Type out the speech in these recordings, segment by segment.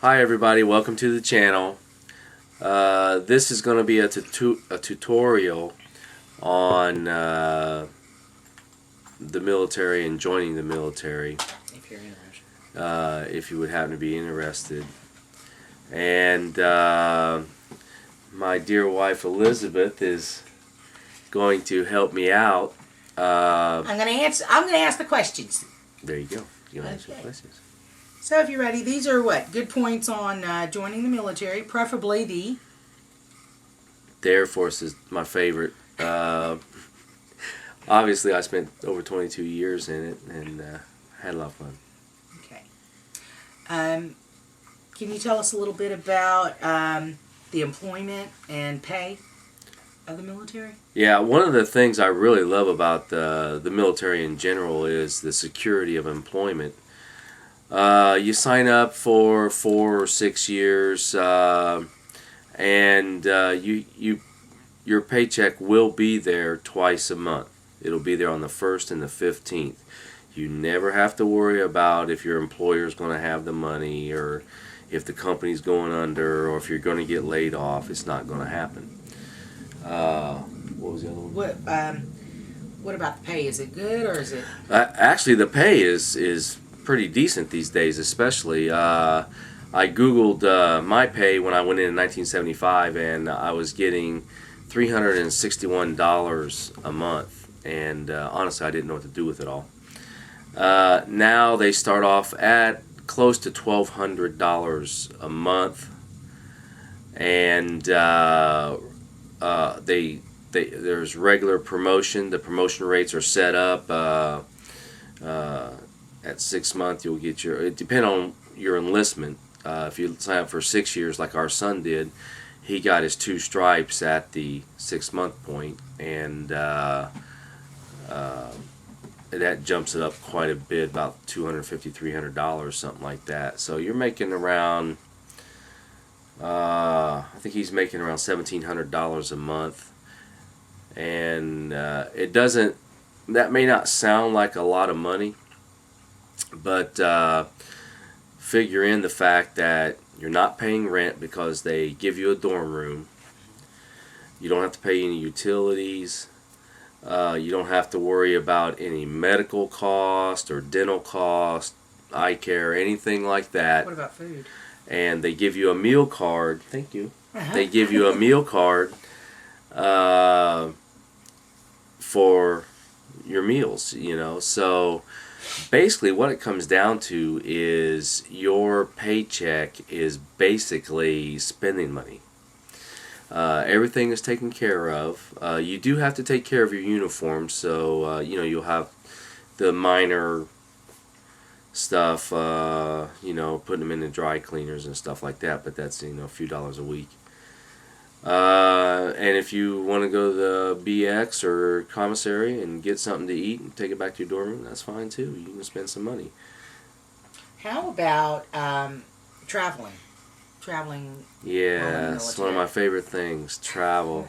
Hi everybody, welcome to the channel. This is going to be a tutorial on the military and joining the military. If you're interested. If you would happen to be interested. And my dear wife Elizabeth is going to help me out. I'm gonna ask the questions. There you go. You can answer the questions. So if you're ready, these are what? Good points on joining the military, preferably the Air Force is my favorite. Obviously, I spent over 22 years in it and had a lot of fun. Okay. Can you tell us a little bit about the employment and pay of the military? Yeah, one of the things I really love about the military in general is the security of employment. You sign up for 4 or 6 years, and your paycheck will be there twice a month. It'll be there on the 1st and the 15th. You never have to worry about if your employer's going to have the money, or if the company's going under, or if you're going to get laid off. It's not going to happen. What was the other one? What about the pay? Is it good or is it? Actually, the pay is pretty decent these days, especially. I Googled my pay when I went in 1975, and I was getting $361 a month, and honestly, I didn't know what to do with it all. Now they start off at close to $1,200 a month, and there's regular promotion. The promotion rates are set up. At 6 months, you'll get it depends on your enlistment. If you sign up for 6 years, like our son did, he got his 2 stripes at the 6-month point, and that jumps it up quite a bit, about $250, $300, something like that. So you're making around, I think he's making around $1,700 a month, and it doesn't. That may not sound like a lot of money, but figure in the fact that you're not paying rent because they give you a dorm room. You don't have to pay any utilities. You don't have to worry about any medical cost or dental cost, eye care, anything like that. What about food? And they give you a meal card. Thank you. They give you a meal card for your meals, so basically what it comes down to is your paycheck is basically spending money. Everything is taken care of. You do have to take care of your uniform, so you'll have the minor stuff, putting them in the dry cleaners and stuff like that, but that's a few dollars a week. And if you want to go to the BX or commissary and get something to eat and take it back to your dorm room, that's fine too. You can spend some money. How about traveling? Yeah, it's one of my favorite things, travel.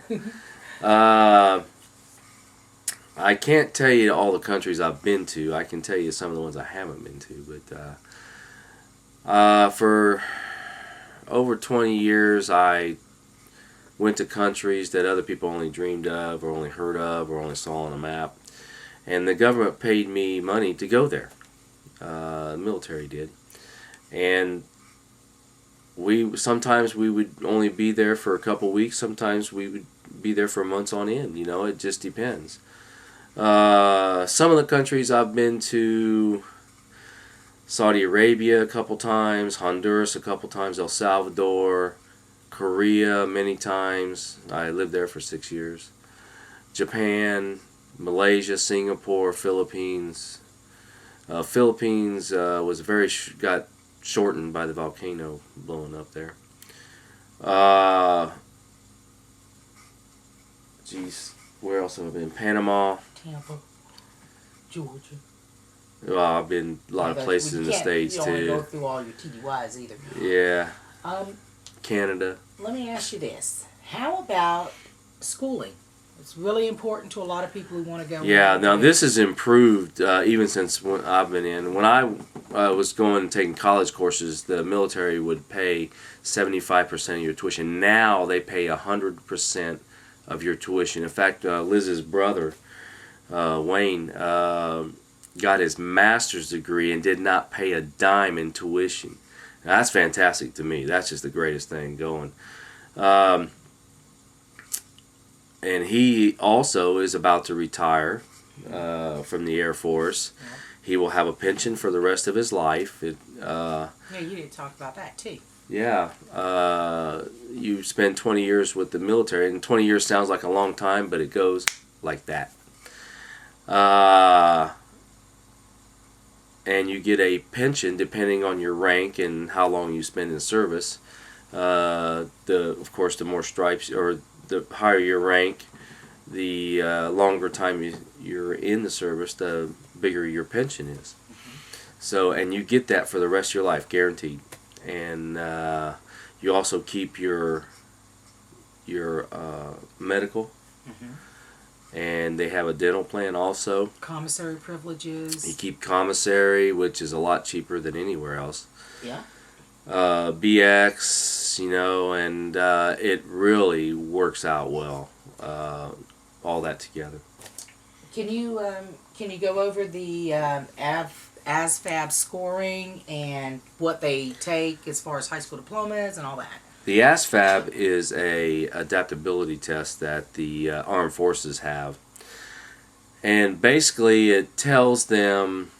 I can't tell you all the countries I've been to. I can tell you some of the ones I haven't been to, but for over 20 years I went to countries that other people only dreamed of, or only heard of, or only saw on a map, and the government paid me money to go there. The military did, and sometimes we would only be there for a couple weeks. Sometimes we would be there for months on end. It just depends. Some of the countries I've been to: Saudi Arabia a couple times, Honduras a couple times, El Salvador, Korea many times. I lived there for 6 years. Japan, Malaysia, Singapore, Philippines. Philippines was got shortened by the volcano blowing up there. Where else have I been? Panama. Tampa, Georgia. Well, I've been a lot of places in the States too. You don't want to go through all your TDYs either. Yeah. Canada. Let me ask you this. How about schooling? It's really important to a lot of people who want to go. Yeah, now this has improved even since when I've been in. When I was going and taking college courses, the military would pay 75% of your tuition. Now they pay 100% of your tuition. In fact, Liz's brother, Wayne, got his master's degree and did not pay a dime in tuition. Now, that's fantastic to me. That's just the greatest thing going. And he also is about to retire from the Air Force. Yeah. He will have a pension for the rest of his life. Yeah, you didn't talk about that too. Yeah, you spend 20 years with the military, and 20 years sounds like a long time, but it goes like that. And you get a pension depending on your rank and how long you spend in service. Of course, the more stripes or the higher your rank, the longer time you're in the service, the bigger your pension is. So, and you get that for the rest of your life, guaranteed. And you also keep your medical, and they have a dental plan also. Commissary privileges. You keep commissary, which is a lot cheaper than anywhere else. Yeah. BX, and it really works out well. All that together. Can you go over the ASVAB scoring and what they take as far as high school diplomas and all that? The ASVAB is a adaptability test that the armed forces have, and basically it tells them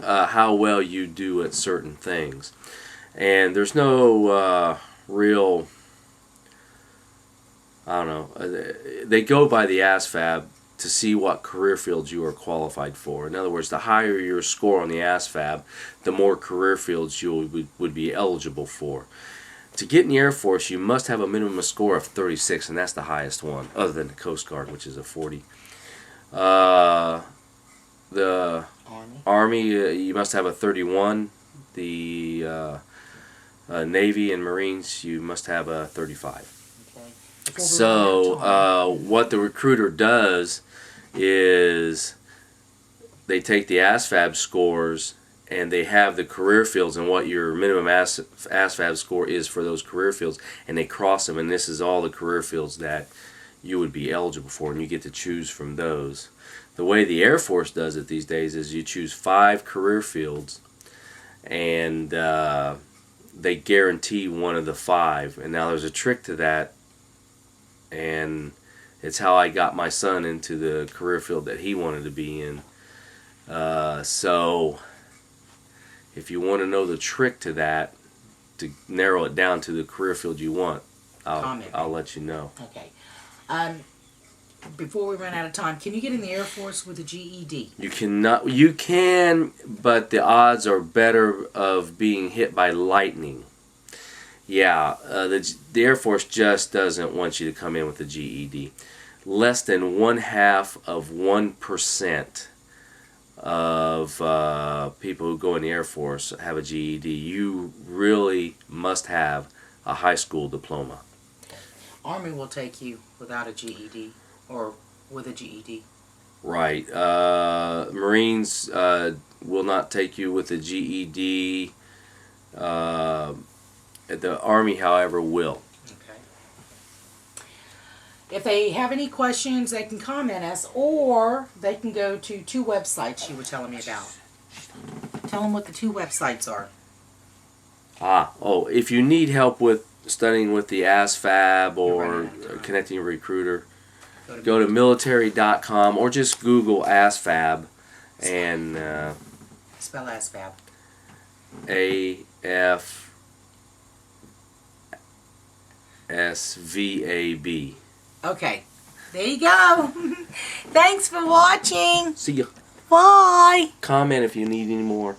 how well you do at certain things. And there's no real, I don't know, they go by the ASVAB to see what career fields you are qualified for. In other words, the higher your score on the ASVAB, the more career fields you would be eligible for. To get in the Air Force, you must have a minimum score of 36, and that's the highest one, other than the Coast Guard, which is a 40. The Army, you must have a 31. The Navy and Marines, you must have a 35. Okay. So what the recruiter does is they take the ASVAB scores and they have the career fields and what your minimum ASVAB score is for those career fields, and they cross them, and this is all the career fields that you would be eligible for, and you get to choose from those. The way the Air Force does it these days is you choose 5 career fields, and they guarantee one of the 5. And now there's a trick to that, and it's how I got my son into the career field that he wanted to be in. So if you want to know the trick to that, to narrow it down to the career field you want, I'll let you know. Okay. Before we run out of time, can you get in the Air Force with a GED? You cannot. You can, but the odds are better of being hit by lightning. Yeah, the Air Force just doesn't want you to come in with a GED. Less than 0.5% of people who go in the Air Force have a GED. You really must have a high school diploma. Army will take you without a GED or with a GED. Right. Marines will not take you with a GED. The Army, however, will. Okay. If they have any questions, they can comment us, or they can go to 2 websites you were telling me about. Tell them what the 2 websites are. If you need help with studying with the ASVAB or connecting a recruiter, go to military.com or just Google ASVAB and spell ASVAB. AFSVAB. Okay, there you go. Thanks for watching. See ya. Bye. Comment if you need any more.